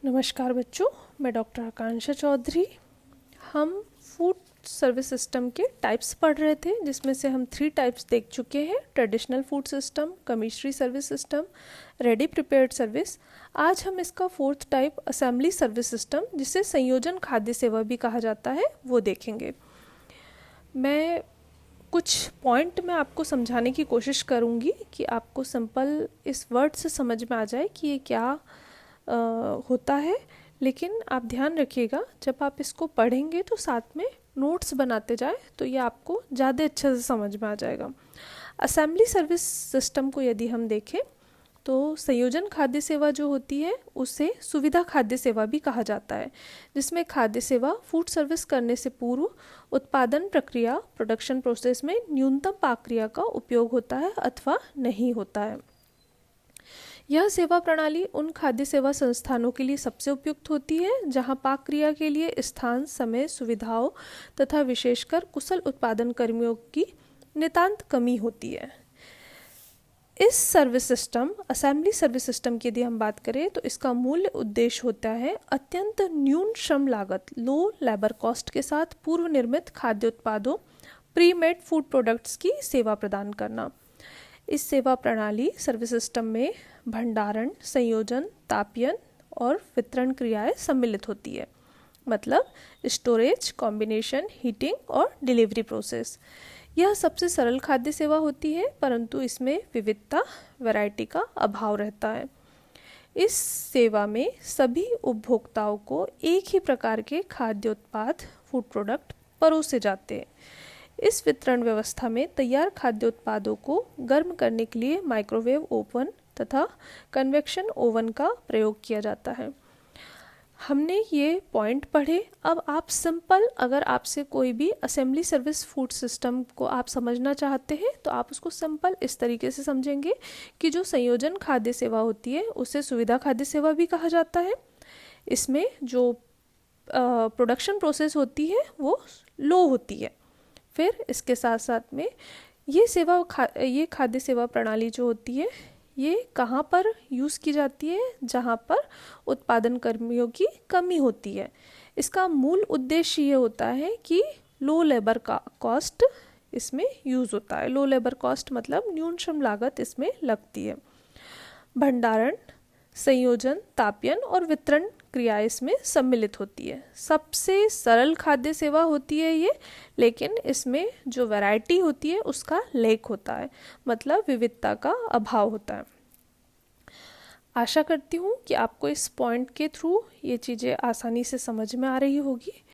नमस्कार बच्चों, मैं डॉक्टर आकांक्षा चौधरी। हम फूड सर्विस सिस्टम के टाइप्स पढ़ रहे थे, जिसमें से हम 3 टाइप्स देख चुके हैं: traditional food system, commissary service system, ready prepared service. आज हम इसका 4th type assembly service system, जिसे संयोजन खाद्य सेवा भी कहा जाता है, वो देखेंगे। मैं कुछ पॉइंट में आपको समझाने की कोशिश करूँगी कि आपको सिंपल इस वर्ड से समझ में आ जाए कि ये क्या होता है। लेकिन आप ध्यान रखिएगा, जब आप इसको पढ़ेंगे तो साथ में नोट्स बनाते जाए, तो ये आपको ज़्यादा अच्छे से समझ में आ जाएगा। असेंबली सर्विस सिस्टम को यदि हम देखें तो संयोजन खाद्य सेवा जो होती है उसे सुविधा खाद्य सेवा भी कहा जाता है, जिसमें खाद्य सेवा फूड सर्विस करने से पूर्व उत्पादन प्रक्रिया प्रोडक्शन प्रोसेस में न्यूनतम पाक क्रिया का उपयोग होता है अथवा नहीं होता है। यह सेवा प्रणाली उन खाद्य सेवा संस्थानों के लिए सबसे उपयुक्त होती है जहां पाक क्रिया के लिए स्थान, समय, सुविधाओं तथा विशेषकर कुशल उत्पादन कर्मियों की नितांत कमी होती है। इस service system, assembly service system की यदि हम बात करें तो इसका मूल उद्देश्य होता है अत्यंत न्यून श्रम लागत, लो लेबर कॉस्ट के साथ पूर्व निर्मित खाद्य उत्पादों, प्री मेड फूड प्रोडक्ट्स की सेवा प्रदान करना। इस सेवा प्रणाली सर्विस सिस्टम में भंडारण, संयोजन, तापयन और वितरण क्रियाएं सम्मिलित होती है, मतलब स्टोरेज, कॉम्बिनेशन, हीटिंग और डिलीवरी प्रोसेस। यह सबसे सरल खाद्य सेवा होती है, परंतु इसमें विविधता, वैरायटी का अभाव रहता है। इस सेवा में सभी उपभोक्ताओं को एक ही प्रकार के खाद्य उत्पाद, फूड प्रोडक्ट परोसे जाते हैं। इस वितरण व्यवस्था में तैयार खाद्य उत्पादों को गर्म करने के लिए माइक्रोवेव ओवन तथा कन्वेक्शन ओवन का प्रयोग किया जाता है। हमने ये पॉइंट पढ़े। अब आप सिंपल, अगर आपसे कोई भी असेंबली सर्विस फूड सिस्टम को आप समझना चाहते हैं तो आप उसको सिंपल इस तरीके से समझेंगे कि जो संयोजन खाद्य सेवा होती है उसे सुविधा खाद्य सेवा भी कहा जाता है। इसमें जो प्रोडक्शन प्रोसेस होती है वो लो होती है। फिर इसके साथ साथ में ये खाद्य सेवा प्रणाली जो होती है ये कहाँ पर यूज़ की जाती है, जहाँ पर उत्पादन कर्मियों की कमी होती है। इसका मूल उद्देश्य ये होता है कि लो लेबर का कॉस्ट इसमें यूज़ होता है। लो लेबर कॉस्ट मतलब न्यून श्रम लागत इसमें लगती है। भंडारण, संयोजन, तापयन और वितरण क्रियाएं इसमें सम्मिलित होती है। सबसे सरल खाद्य सेवा होती है ये, लेकिन इसमें जो वैरायटी होती है उसका लैक होता है, मतलब विविधता का अभाव होता है। आशा करती हूँ कि आपको इस पॉइंट के थ्रू ये चीज़ें आसानी से समझ में आ रही होगी।